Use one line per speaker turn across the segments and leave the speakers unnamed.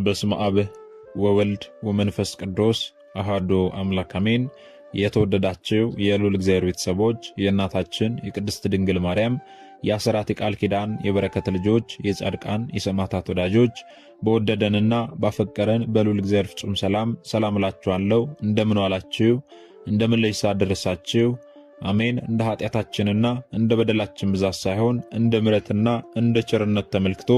በስመ አብ ወወልድ ወመንፈስ ቅዱስ አሐዱ አምላክ አሜን። የተወደዳችሁ የልዑል እግዚአብሔር ቤተሰቦች የእናታችን የቅድስት ድንግል ማርያም የአስራት የቃል ኪዳን የበረከት ልጆች የጻድቃን የሰማዕታት ወዳጆች በወደደንና ባፈቀረን በልዑል እግዚአብሔር ፍጹም ሰላም እላችኋለሁ። እንደምን ዋላችሁ? እንደምን ለይሳ ደረሳችሁ? አሜን። እንደ ኃጢአታችንና እንደ በደላችን ብዛት ሳይሆን እንደ ምሕረትና እንደ ቸርነት ተመልክቶ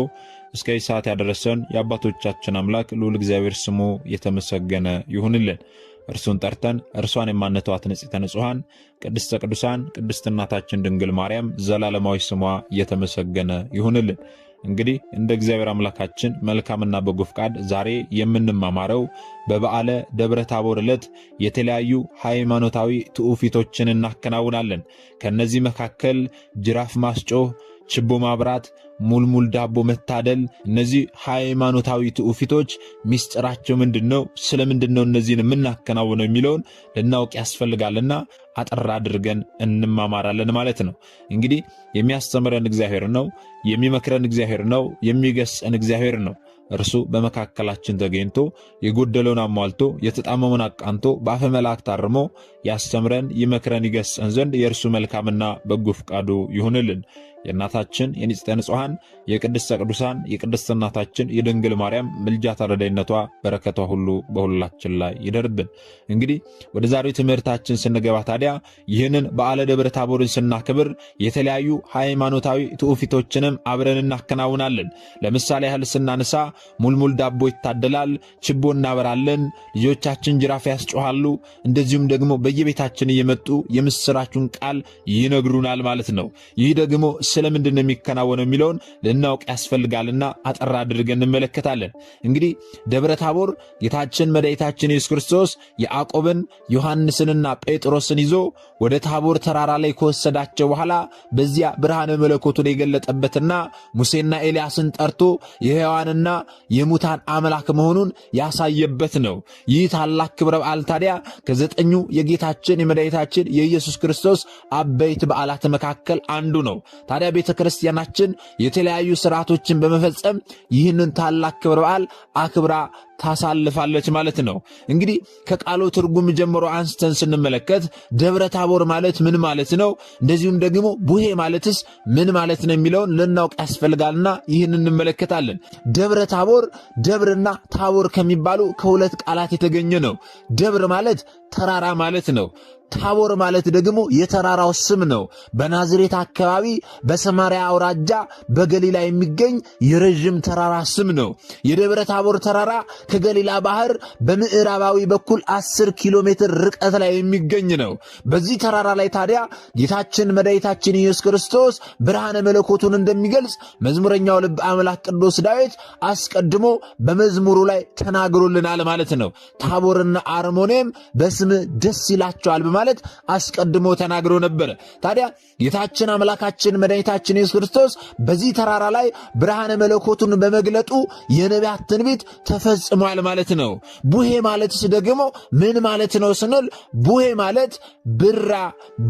እስከ ሰዓት ያደረሰን የአባቶቻችን አምላክ ልዑል እግዚአብሔር ስሙ የተመሰገነ ይሁንልን። እርሱን ጠርተን እርሷን የማንተዋት ንጽሕተ ንጹሐን ቅድስተ ቅዱሳን ቅድስት እናታችን ድንግል ማርያም ዘላለማዊ ስሟ የተመሰገነ ይሁንልን። እንግዲህ እንደ እግዚአብሔር አምላካችን መልካምና በጎ ፍቃድ ዛሬ የምንማማረው በበዓለ ደብረ ታቦር ዕለት የተለያዩ ሃይማኖታዊ ትውፊቶችን እናከናውናለን። ከነዚህ መካከል ጅራፍ ማስጮህ፣ ችቦ ማብራት፣ ሙልሙል ዳቦ መታደል፣ እነዚህ ሃይማኖታዊ ትውፊቶች ሚስጥራቸው ምንድነው? ስለምንድነው እነዚህን የምናከናውነው የሚለውን ልናውቅ ያስፈልጋልና አጠር አድርገን እንማማራለን ማለት ነው። እንግዲህ የሚያስተምረን እግዚአብሔር ነው፣ የሚመክረን እግዚአብሔር ነው፣ የሚገስጸን እግዚአብሔር ነው። እርሱ በመካከላችን ተገኝቶ የጎደለውን አሟልቶ የተጣመመውን አቃንቶ በአፈ መላእክት አርሞ ያስተምረን ይመክረን ይገስጸን ዘንድ የእርሱ መልካምና በጎ ፍቃዱ ይሁንልን። የእናታችን የንጽሕተ ንጹሐን የቅድስተ ቅዱሳን የቅድስት እናታችን የድንግል ማርያም ምልጃ ተረዳይነቷ በረከቷ ሁሉ በሁላችን ላይ ይደርብን። እንግዲህ ወደ ዛሬው ትምህርታችን ስንገባ ታዲያ ይህንን በዓለ ደብረ ታቦርን ስናክብር የተለያዩ ሃይማኖታዊ ትውፊቶችንም አብረን እናከናውናለን። ለምሳሌ ያህል ስናነሳ ሙልሙል ዳቦ ይታደላል፣ ችቦ እናበራለን፣ ልጆቻችን ጅራፍ ያስጮሃሉ። እንደዚሁም ደግሞ በየቤታችን እየመጡ የምስራቹን ቃል ይነግሩናል ማለት ነው። ይህ ደግሞ ስለምንድን ነው የሚከናወነው የሚለውን ልናውቅ ያስፈልጋልና አጠር አድርገን እንመለከታለን። እንግዲህ ደብረ ታቦር ጌታችን መድኃኒታችን ኢየሱስ ክርስቶስ ያዕቆብን ዮሐንስንና ጴጥሮስን ይዞ ወደ ታቦር ተራራ ላይ ከወሰዳቸው በኋላ በዚያ ብርሃነ መለኮቱን የገለጠበትና ሙሴና ኤልያስን ጠርቶ የሕያዋንና የሙታን አምላክ መሆኑን ያሳየበት ነው። ይህ ታላቅ ክብረ በዓል ታዲያ ከዘጠኙ የጌታችን የመድኃኒታችን የኢየሱስ ክርስቶስ አበይት በዓላት መካከል አንዱ ነው። ታዲያ ቤተ ክርስቲያናችን የተለያዩ ሥርዓቶችን በመፈጸም ይህንን ታላቅ ክብረ በዓል አክብራ ታሳልፋለች ማለት ነው። እንግዲህ ከቃሉ ትርጉም ጀምሮ አንስተን ስንመለከት ደብረ ታቦር ማለት ምን ማለት ነው፣ እንደዚሁም ደግሞ ቡሄ ማለትስ ምን ማለት ነው የሚለውን ልናውቅ ያስፈልጋልና ይህን እንመለከታለን። ደብረ ታቦር ደብርና ታቦር ከሚባሉ ከሁለት ቃላት የተገኘ ነው። ደብር ማለት ተራራ ማለት ነው። ታቦር ማለት ደግሞ የተራራው ስም ነው። በናዝሬት አካባቢ በሰማርያ አውራጃ በገሊላ የሚገኝ የረጅም ተራራ ስም ነው። የደብረ ታቦር ተራራ ከገሊላ ባህር በምዕራባዊ በኩል 10 ኪሎ ሜትር ርቀት ላይ የሚገኝ ነው። በዚህ ተራራ ላይ ታዲያ ጌታችን መድኃኒታችን ኢየሱስ ክርስቶስ ብርሃነ መለኮቱን እንደሚገልጽ መዝሙረኛው ልበ አምላክ ቅዱስ ዳዊት አስቀድሞ በመዝሙሩ ላይ ተናግሮልናል ማለት ነው። ታቦርና አርሞኔም በስም ደስ ይላቸዋል ማለት አስቀድሞ ተናግሮ ነበር። ታዲያ ጌታችን አምላካችን መድኃኒታችን ኢየሱስ ክርስቶስ በዚህ ተራራ ላይ ብርሃነ መለኮቱን በመግለጡ የነቢያት ትንቢት ተፈጽሟል ማለት ነው። ቡሄ ማለትስ ደግሞ ምን ማለት ነው ስንል ቡሄ ማለት ብራ፣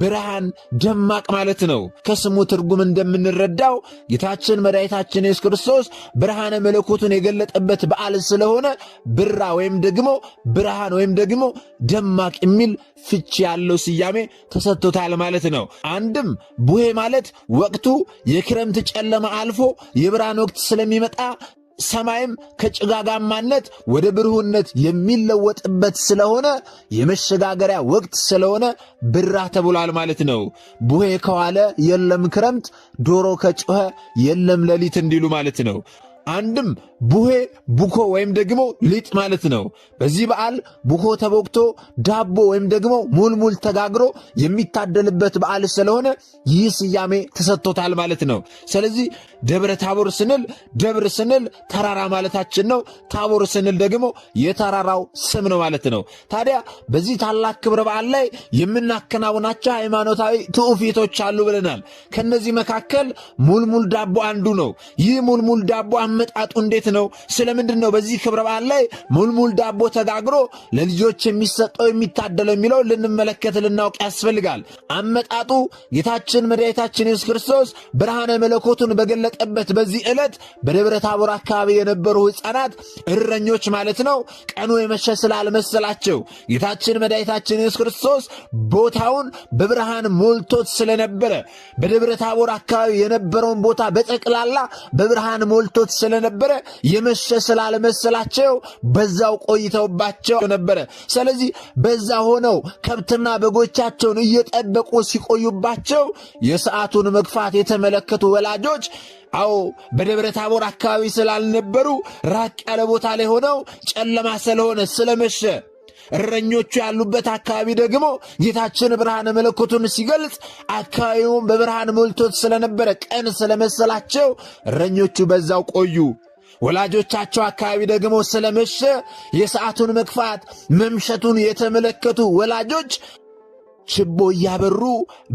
ብርሃን፣ ደማቅ ማለት ነው። ከስሙ ትርጉም እንደምንረዳው ጌታችን መድኃኒታችን ኢየሱስ ክርስቶስ ብርሃነ መለኮቱን የገለጠበት በዓል ስለሆነ ብራ ወይም ደግሞ ብርሃን ወይም ደግሞ ደማቅ የሚል ፍቺ ያለው ስያሜ ተሰጥቶታል ማለት ነው። አንድም ቡሄ ማለት ወቅቱ የክረምት ጨለማ አልፎ የብርሃን ወቅት ስለሚመጣ ሰማይም ከጭጋጋማነት ወደ ብሩህነት የሚለወጥበት ስለሆነ የመሸጋገሪያ ወቅት ስለሆነ ብራ ተብሏል ማለት ነው። ቡሄ ከዋለ የለም ክረምት፣ ዶሮ ከጮኸ የለም ሌሊት እንዲሉ ማለት ነው። አንድም ቡሄ ቡኮ ወይም ደግሞ ሊጥ ማለት ነው። በዚህ በዓል ቡኮ ተቦክቶ ዳቦ ወይም ደግሞ ሙልሙል ተጋግሮ የሚታደልበት በዓል ስለሆነ ይህ ስያሜ ተሰጥቶታል ማለት ነው። ስለዚህ ደብረ ታቦር ስንል ደብር ስንል ተራራ ማለታችን ነው። ታቦር ስንል ደግሞ የተራራው ስም ነው ማለት ነው። ታዲያ በዚህ ታላቅ ክብረ በዓል ላይ የምናከናውናቸው ሃይማኖታዊ ትውፊቶች አሉ ብለናል። ከነዚህ መካከል ሙልሙል ዳቦ አንዱ ነው። ይህ ሙልሙል ዳቦ
አመጣጡ እንዴት ነው? ስለምንድነው በዚህ ክብረ በዓል ላይ ሙልሙል ዳቦ ተጋግሮ ለልጆች የሚሰጠው የሚታደለው የሚለው ልንመለከት ልናውቅ ያስፈልጋል። አመጣጡ ጌታችን መድኃኒታችን ኢየሱስ ክርስቶስ ብርሃነ መለኮቱን በገለጠበት በዚህ ዕለት በደብረ ታቦር አካባቢ የነበሩ ሕፃናት እረኞች ማለት ነው ቀኑ የመሸ ስላልመሰላቸው ጌታችን መድኃኒታችን ኢየሱስ ክርስቶስ ቦታውን በብርሃን ሞልቶት ስለነበረ በደብረ ታቦር አካባቢ የነበረውን ቦታ በጠቅላላ በብርሃን ሞልቶት ስለነበረ የመሸ ስላልመሰላቸው በዛው ቆይተውባቸው ነበረ። ስለዚህ በዛ ሆነው ከብትና በጎቻቸውን እየጠበቁ ሲቆዩባቸው የሰዓቱን መግፋት የተመለከቱ ወላጆች በደብረ ታቦር አካባቢ ስላልነበሩ ራቅ ያለ ቦታ ላይ ሆነው ጨለማ ስለሆነ ስለመሸ እረኞቹ ያሉበት አካባቢ ደግሞ ጌታችን ብርሃነ መለኮቱን ሲገልጽ አካባቢውን በብርሃን ሞልቶት ስለነበረ ቀን ስለመሰላቸው እረኞቹ በዛው ቆዩ። ወላጆቻቸው አካባቢ ደግሞ ስለመሸ የሰዓቱን መግፋት መምሸቱን የተመለከቱ ወላጆች ችቦ እያበሩ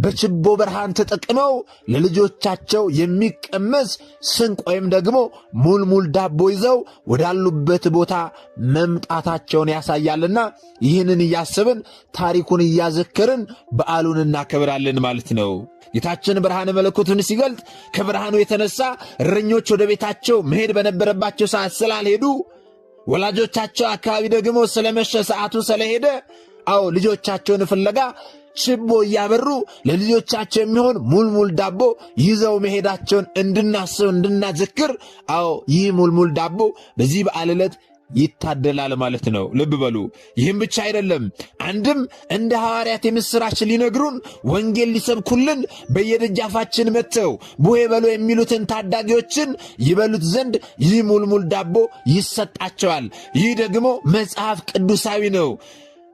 በችቦ ብርሃን ተጠቅመው ለልጆቻቸው የሚቀመስ ስንቅ ወይም ደግሞ ሙልሙል ዳቦ ይዘው ወዳሉበት ቦታ መምጣታቸውን ያሳያልና ይህንን እያስብን ታሪኩን እያዘከርን በዓሉን እናከብራለን ማለት ነው። ጌታችን ብርሃነ መለኮቱን ሲገልጥ ከብርሃኑ የተነሳ እረኞች ወደ ቤታቸው መሄድ በነበረባቸው ሰዓት ስላልሄዱ ወላጆቻቸው አካባቢ ደግሞ ስለመሸ ሰዓቱ ስለሄደ ልጆቻቸውን ፍለጋ ችቦ እያበሩ ለልጆቻቸው የሚሆን ሙልሙል ዳቦ ይዘው መሄዳቸውን እንድናስብ እንድናዘክር ይህ ሙልሙል ዳቦ በዚህ በዓል ዕለት ይታደላል ማለት ነው። ልብ በሉ። ይህም ብቻ አይደለም። አንድም እንደ ሐዋርያት የምሥራች ሊነግሩን ወንጌል ሊሰብኩልን በየደጃፋችን መጥተው ቡሄ በሉ የሚሉትን ታዳጊዎችን ይበሉት ዘንድ ይህ ሙልሙል ዳቦ ይሰጣቸዋል። ይህ ደግሞ መጽሐፍ ቅዱሳዊ ነው።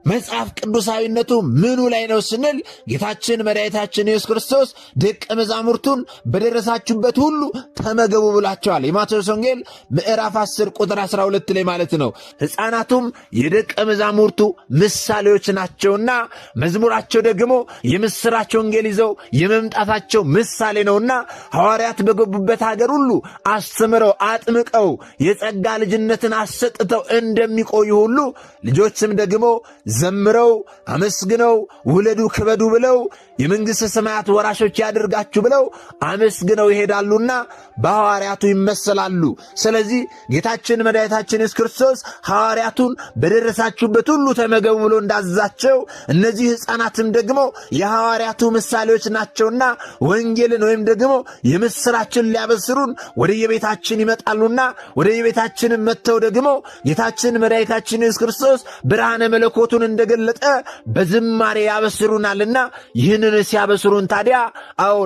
መጽሐፍ ቅዱሳዊነቱ ምኑ ላይ ነው ስንል ጌታችን መድኃኒታችን ኢየሱስ ክርስቶስ ደቀ መዛሙርቱን በደረሳችሁበት ሁሉ ተመገቡ ብሏቸዋል። የማቴዎስ ወንጌል ምዕራፍ 10 ቁጥር 12 ላይ ማለት ነው። ሕፃናቱም የደቀ መዛሙርቱ ምሳሌዎች ናቸውና መዝሙራቸው ደግሞ የምሥራች ወንጌል ይዘው የመምጣታቸው ምሳሌ ነውና ሐዋርያት በገቡበት ሀገር ሁሉ አስተምረው አጥምቀው የጸጋ ልጅነትን አሰጥተው እንደሚቆዩ ሁሉ ልጆችም ደግሞ ዘምረው አመስግነው ውለዱ ክበዱ ብለው የመንግሥተ ሰማያት ወራሾች ያደርጋችሁ ብለው አመስግነው ይሄዳሉና በሐዋርያቱ ይመሰላሉ። ስለዚህ ጌታችን መድኃኒታችን ኢየሱስ ክርስቶስ ሐዋርያቱን በደረሳችሁበት ሁሉ ተመገቡ ብሎ እንዳዘዛቸው እነዚህ ሕፃናትም ደግሞ የሐዋርያቱ ምሳሌዎች ናቸውና ወንጌልን ወይም ደግሞ የምሥራችን ሊያበስሩን ወደ የቤታችን ይመጣሉና ወደ የቤታችንም መጥተው ደግሞ ጌታችን መድኃኒታችን ኢየሱስ ክርስቶስ ብርሃነ መለኮቱን እንደገለጠ በዝማሬ ያበስሩናልና ይህንን ሲያበስሩን ታዲያ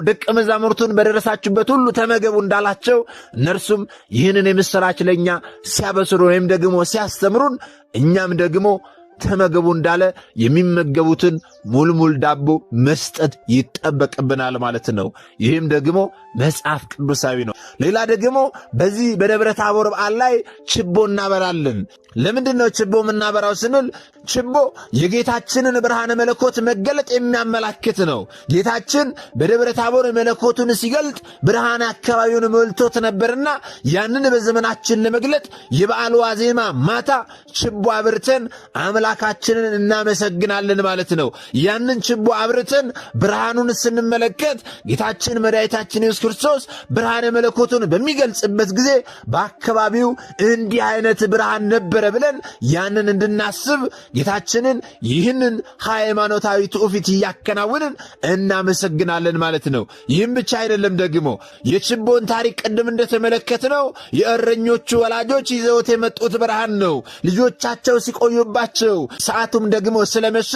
ደቀ መዛሙርቱን በደረሳችሁበት ሁሉ ተመገቡ እንዳላቸው እነርሱም ይህንን የምሥራች ለእኛ ሲያበስሩ ወይም ደግሞ ሲያስተምሩን እኛም ደግሞ ተመገቡ እንዳለ የሚመገቡትን ሙልሙል ዳቦ መስጠት ይጠበቅብናል ማለት ነው። ይህም ደግሞ መጽሐፍ ቅዱሳዊ ነው። ሌላ ደግሞ በዚህ በደብረ ታቦር በዓል ላይ ችቦ እናበራለን። ለምንድን ነው ችቦ የምናበራው ስንል ችቦ የጌታችንን ብርሃነ መለኮት መገለጥ የሚያመላክት ነው። ጌታችን በደብረ ታቦር መለኮቱን ሲገልጥ ብርሃን አካባቢውን ሞልቶት ነበርና ያንን በዘመናችን ለመግለጥ የበዓሉ ዋዜማ ማታ ችቦ አብርተን አምላካችንን እናመሰግናለን ማለት ነው። ያንን ችቦ አብርተን ብርሃኑን ስንመለከት ጌታችን መድኃኒታችን ኢየሱስ ክርስቶስ ብርሃነ መለኮቱን በሚገልጽበት ጊዜ በአካባቢው እንዲህ አይነት ብርሃን ነበረ ብለን ያንን እንድናስብ ጌታችንን ይህንን ሃይማኖታዊ ትውፊት እያከናወንን እናመሰግናለን ማለት ነው። ይህም ብቻ አይደለም። ደግሞ የችቦን ታሪክ ቅድም እንደተመለከትነው የእረኞቹ ወላጆች ይዘውት የመጡት ብርሃን ነው። ልጆቻቸው ሲቆዩባቸው ሰዓቱም ደግሞ ስለመሸ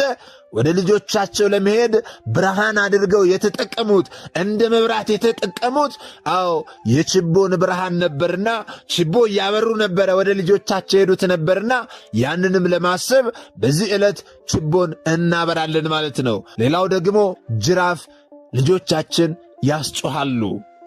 ወደ ልጆቻቸው ለመሄድ ብርሃን አድርገው የተጠቀሙት እንደ መብራት የተጠቀሙት የችቦን ብርሃን ነበርና ችቦ እያበሩ ነበረ ወደ ልጆቻቸው ሄዱት ነበርና ያንንም ለማሰብ በዚህ ዕለት ችቦን እናበራለን ማለት ነው። ሌላው ደግሞ ጅራፍ ልጆቻችን ያስጮሃሉ።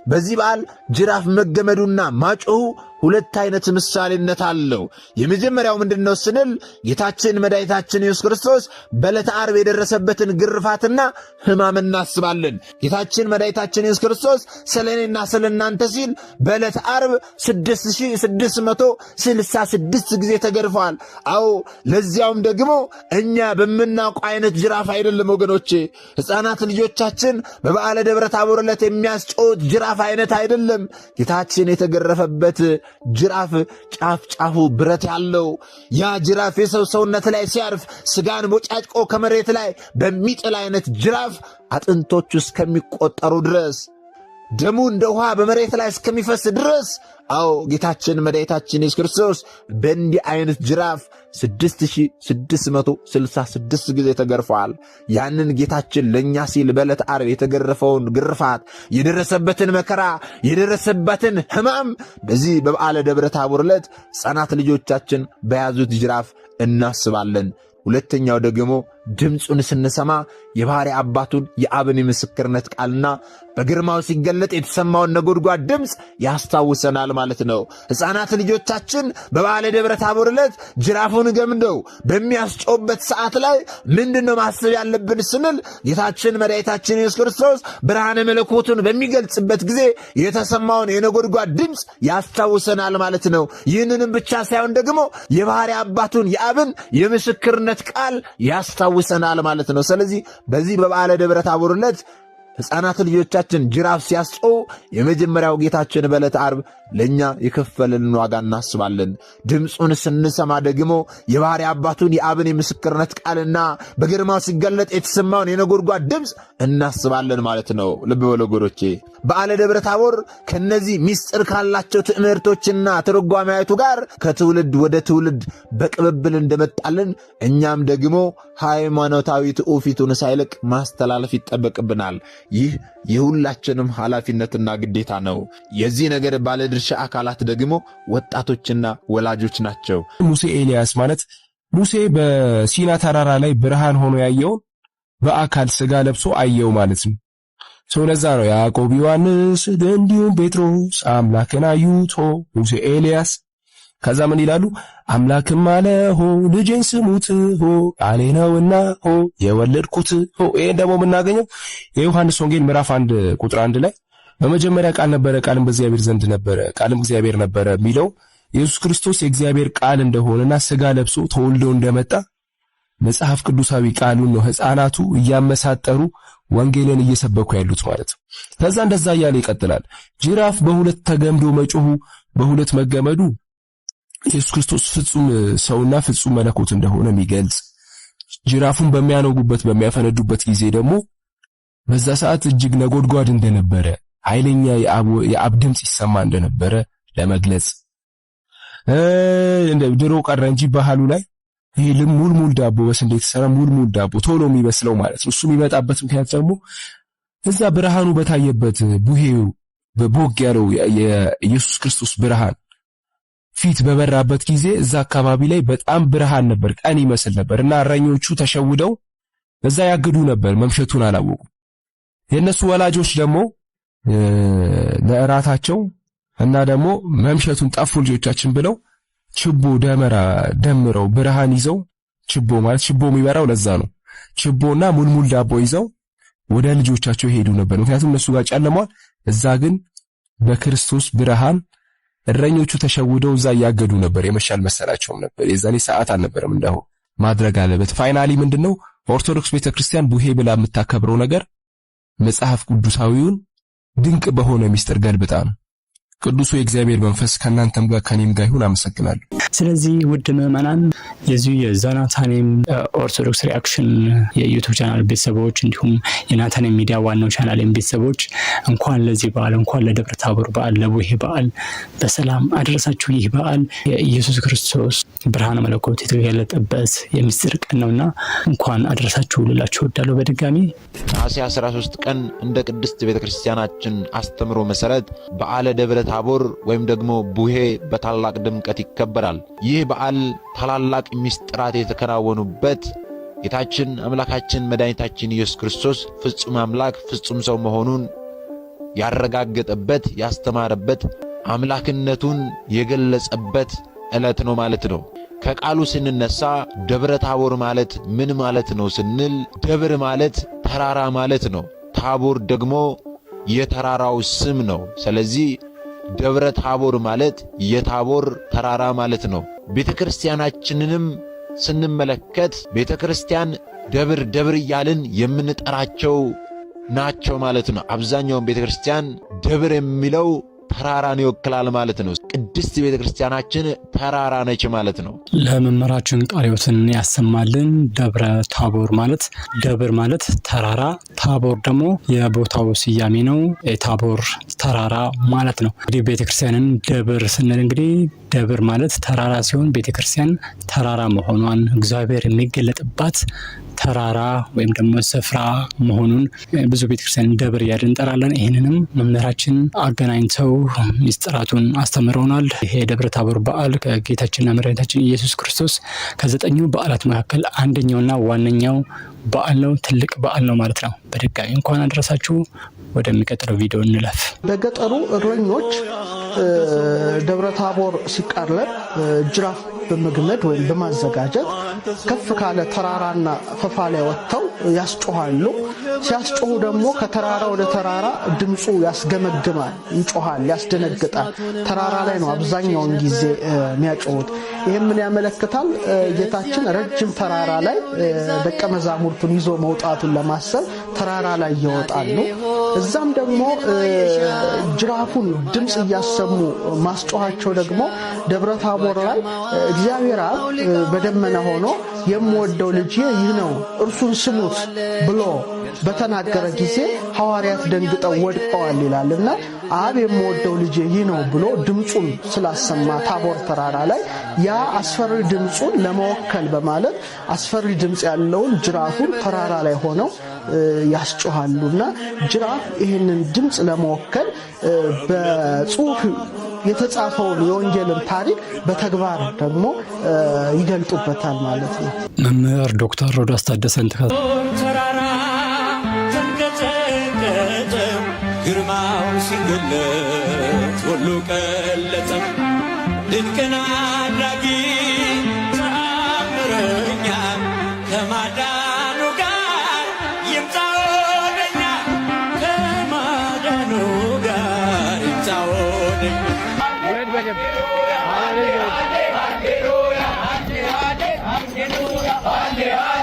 በዚህ በዓል ጅራፍ መገመዱና ማጮሁ ሁለት አይነት ምሳሌነት አለው። የመጀመሪያው ምንድነው ስንል ጌታችን መድኃኒታችን ኢየሱስ ክርስቶስ በዕለተ ዓርብ የደረሰበትን ግርፋትና ሕማም እናስባለን። ጌታችን መድኃኒታችን ኢየሱስ ክርስቶስ ስለኔና ስለናንተ ሲል በዕለተ ዓርብ 6666 ጊዜ ተገርፏል። አዎ ለዚያውም ደግሞ እኛ በምናውቀው አይነት ጅራፍ አይደለም ወገኖቼ። ሕፃናት ልጆቻችን በበዓለ ደብረ ታቦር ዕለት የሚያስጮት ጅራፍ አይነት አይደለም። ጌታችን የተገረፈበት ጅራፍ ጫፍ ጫፉ ብረት ያለው ያ ጅራፍ የሰው ሰውነት ላይ ሲያርፍ ስጋን ቦጫጭቆ ከመሬት ላይ በሚጥል አይነት ጅራፍ አጥንቶቹ እስከሚቆጠሩ ድረስ ደሙ እንደ ውሃ በመሬት ላይ እስከሚፈስ ድረስ አዎ ጌታችን መድኃኒታችን ኢየሱስ ክርስቶስ በእንዲህ አይነት ጅራፍ 6666 ጊዜ ተገርፏል። ያንን ጌታችን ለእኛ ሲል በዕለተ ዓርብ የተገረፈውን ግርፋት፣ የደረሰበትን መከራ፣ የደረሰበትን ሕማም በዚህ በበዓለ ደብረ ታቦር ዕለት ሕፃናት ልጆቻችን በያዙት ጅራፍ እናስባለን። ሁለተኛው ደግሞ ድምፁን ስንሰማ የባሕርይ አባቱን የአብን ምስክርነት ቃልና በግርማው ሲገለጥ የተሰማውን ነጎድጓድ ድምፅ ያስታውሰናል ማለት ነው። ሕፃናት ልጆቻችን በበዓለ ደብረ ታቦር ዕለት ጅራፉን ገምደው በሚያስጮበት ሰዓት ላይ ምንድነው ማሰብ ያለብን ስንል ጌታችን መድኃኒታችን ኢየሱስ ክርስቶስ ብርሃነ መለኮቱን በሚገልጽበት ጊዜ የተሰማውን የነጎድጓድ ድምፅ ያስታውሰናል ማለት ነው። ይህንንም ብቻ ሳይሆን ደግሞ የባሕርይ አባቱን የአብን የምስክርነት ቃል ያስታውሰናል ማለት ነው። ስለዚህ በዚህ በበዓለ ደብረ ታቦር ዕለት ሕፃናት ልጆቻችን ጅራፍ ሲያስጮው የመጀመሪያው ጌታችን በዕለተ ዓርብ ለእኛ የከፈለልን ዋጋ እናስባለን። ድምፁን ስንሰማ ደግሞ የባሕርይ አባቱን የአብን የምስክርነት ቃልና በግርማው ሲገለጥ የተሰማውን የነጎድጓድ ድምፅ እናስባለን ማለት ነው። ልብ በሉ ወገኖቼ፣ በዓለ ደብረ ታቦር ከነዚህ ምስጢር ካላቸው ትምህርቶችና ትርጓሜያቱ ጋር ከትውልድ ወደ ትውልድ በቅብብል እንደመጣልን እኛም ደግሞ ሃይማኖታዊ ትውፊቱን ሳይለቅ ማስተላለፍ ይጠበቅብናል። ይህ የሁላችንም ኃላፊነትና ግዴታ ነው። የዚህ ነገር ባለድርሻ አካላት ደግሞ ወጣቶችና ወላጆች ናቸው።
ሙሴ ኤልያስ ማለት ሙሴ በሲና ተራራ ላይ ብርሃን ሆኖ ያየውን በአካል ሥጋ ለብሶ አየው ማለት ነው። ሰው ለዛ ነው ያዕቆብ፣ ዮሐንስ እንዲሁም ጴጥሮስ አምላክን አዩት ሙሴ ኤልያስ። ከዛ ምን ይላሉ? አምላክም አለ ልጄን ስሙት ቃሌ ነውና የወለድኩት። ይሄን ደግሞ የምናገኘው የዮሐንስ ወንጌል ምዕራፍ 1 ቁጥር 1 ላይ በመጀመሪያ ቃል ነበረ፣ ቃልም በእግዚአብሔር ዘንድ ነበረ፣ ቃልም እግዚአብሔር ነበረ የሚለው ኢየሱስ ክርስቶስ የእግዚአብሔር ቃል እንደሆነና ሥጋ ለብሶ ተወልዶ እንደመጣ መጽሐፍ ቅዱሳዊ ቃሉን ነው ሕፃናቱ እያመሳጠሩ ወንጌልን እየሰበኩ ያሉት ማለት ነው። ከዛ እንደዛ እያለ ይቀጥላል። ጅራፍ በሁለት ተገምዶ መጮሁ፣ በሁለት መገመዱ ኢየሱስ ክርስቶስ ፍጹም ሰውና ፍጹም መለኮት እንደሆነ የሚገልጽ፣ ጅራፉን በሚያነጉበት በሚያፈነዱበት ጊዜ ደግሞ በዛ ሰዓት እጅግ ነጎድጓድ እንደነበረ፣ ኃይለኛ የአብ ድምፅ ይሰማ እንደነበረ ለመግለጽ ድሮ ቀረ እንጂ ባህሉ ላይ ይሄ ሙልሙል ዳቦ በስንዴ የተሰራ ሙልሙል ዳቦ ቶሎ የሚበስለው ማለት ነው። እሱ የሚመጣበት ምክንያት ደግሞ እዛ ብርሃኑ በታየበት ቡሄው በቦግ ያለው የኢየሱስ ክርስቶስ ብርሃን ፊት በበራበት ጊዜ እዛ አካባቢ ላይ በጣም ብርሃን ነበር፣ ቀን ይመስል ነበር እና እረኞቹ ተሸውደው እዛ ያግዱ ነበር፣ መምሸቱን አላወቁ። የነሱ ወላጆች ደግሞ ለእራታቸው እና ደግሞ መምሸቱን ጠፉ ልጆቻችን ብለው ችቦ ደመራ ደምረው ብርሃን ይዘው፣ ችቦ ማለት ችቦ የሚበራው ለዛ ነው። ችቦና ሙልሙል ዳቦ ይዘው ወደ ልጆቻቸው ይሄዱ ነበር፣ ምክንያቱም እነሱ ጋር ጨለሟል። እዛ ግን በክርስቶስ ብርሃን እረኞቹ ተሸውደው እዛ ያገዱ ነበር። የመሻል መሰላቸውም ነበር። የዛኔ ሰዓት አልነበረም እንደው ማድረግ አለበት። ፋይናሊ ምንድነው ኦርቶዶክስ ቤተክርስቲያን ቡሄ ብላ የምታከብረው ነገር መጽሐፍ ቅዱሳዊውን ድንቅ በሆነ ሚስጥር ገልብጣ ነው። ቅዱሱ የእግዚአብሔር መንፈስ ከናንተም ጋር ከኔም ጋር ይሁን። አመሰግናለሁ።
ስለዚህ ውድ ምዕመናን የዚህ የናታኔም ኦርቶዶክስ ሪአክሽን የዩቲዩብ ቻናል ቤተሰቦች እንዲሁም የናታኔም ሚዲያ ዋናው ቻናል ቤተሰቦች እንኳን ለዚህ በዓል እንኳን ለደብረ ታቦር በዓል ለቡሄ በዓል በሰላም አደረሳችሁ። ይህ በዓል የኢየሱስ ክርስቶስ ብርሃነ መለኮት የተገለጠበት የምስጢር ቀን ነውና እንኳን አደረሳችሁ ልላችሁ እወዳለሁ። በድጋሚ
ነሐሴ 13 ቀን እንደ ቅድስት ቤተክርስቲያናችን አስተምሮ መሰረት በዓለ ደብረ ታቦር ወይም ደግሞ ቡሄ በታላቅ ድምቀት ይከበራል። ይህ በዓል ታላላቅ ምስጢራት የተከናወኑበት ጌታችን አምላካችን መድኃኒታችን ኢየሱስ ክርስቶስ ፍጹም አምላክ ፍጹም ሰው መሆኑን ያረጋገጠበት ያስተማረበት አምላክነቱን የገለጸበት ዕለት ነው ማለት ነው። ከቃሉ ስንነሳ ደብረ ታቦር ማለት ምን ማለት ነው ስንል ደብር ማለት ተራራ ማለት ነው። ታቦር ደግሞ የተራራው ስም ነው። ስለዚህ ደብረ ታቦር ማለት የታቦር ተራራ ማለት ነው። ቤተክርስቲያናችንንም ስንመለከት ቤተክርስቲያን ደብር ደብር እያልን የምንጠራቸው ናቸው ማለት ነው። አብዛኛውን ቤተክርስቲያን ደብር የሚለው ተራራን ይወክላል ማለት ነው። ቅድስት ቤተክርስቲያናችን ተራራ ነች ማለት ነው።
ለመምህራችን ቃለ ሕይወትን ያሰማልን። ደብረ ታቦር ማለት ደብር ማለት ተራራ፣ ታቦር ደግሞ የቦታው ስያሜ ነው። የታቦር ተራራ ማለት ነው። እንግዲህ ቤተክርስቲያንን ደብር ስንል እንግዲህ ደብር ማለት ተራራ ሲሆን ቤተክርስቲያን ተራራ መሆኗን እግዚአብሔር የሚገለጥባት ተራራ ወይም ደግሞ ስፍራ መሆኑን ብዙ ቤተክርስቲያን ደብር እያልን እንጠራለን። ይህንንም መምህራችን አገናኝተው ሚስጥራቱን አስተምረውናል። ይሄ ደብረ ታቦር በዓል ከጌታችንና መድኃኒታችን ኢየሱስ ክርስቶስ ከ9 በዓላት መካከል አንደኛውና ዋነኛው በዓል ነው። ትልቅ በዓል ነው ማለት ነው። በድጋሚ እንኳን አደረሳችሁ። ወደሚቀጥለው ቪዲዮ እንለፍ።
በገጠሩ እረኞች ደብረ ታቦር ሲቃረብ ጅራፍ በመግመድ ወይም በማዘጋጀት ከፍ ካለ ተራራና ፈፋ ላይ ወጥተው ያስጮሃሉ። ሲያስጮሁ ደግሞ ከተራራ ወደ ተራራ ድምፁ ያስገመግማል፣ ይጮሃል፣ ያስደነግጣል። ተራራ ላይ ነው አብዛኛውን ጊዜ የሚያጮሁት። ይህም ምን ያመለክታል? ጌታችን ረጅም ተራራ ላይ ደቀ መዛሙርቱን ይዞ መውጣቱን ለማሰብ ተራራ ላይ ይወጣሉ። እዛም ደግሞ ጅራፉን ድምፅ እያሰሙ ማስጮሃቸው ደግሞ ደብረ ታቦር ላይ እግዚአብሔር አብ በደመና ሆኖ የምወደው ልጄ ይህ ነው እርሱን ስሙት ብሎ በተናገረ ጊዜ ሐዋርያት ደንግጠው ወድቀዋል ይላልና አብ የምወደው ልጄ ይህ ነው ብሎ ድምፁን ስላሰማ ታቦር ተራራ ላይ ያ አስፈሪ ድምፁን ለመወከል በማለት አስፈሪ ድምፅ ያለውን ጅራፉን ተራራ ላይ ሆነው ያስጮሃሉና ጅራፍ ይህንን ድምፅ ለመወከል በጽሑፍ የተጻፈውን የወንጌልን ታሪክ በተግባር ደግሞ ይገልጡበታል ማለት ነው።
መምህር ዶክተር ሮዳስ ታደሰን
ተራራ ተንቀጠቀጠ፣ ግርማው ሲገለጥ ሁሉ ቀለጠ። ድንቅን አድራጊ ተአምረኛ ከማዳኑ ጋር ይምጣ ወደኛ፣ ከማዳኑ ጋር ይምጣ ወደኛ። Hallelujah.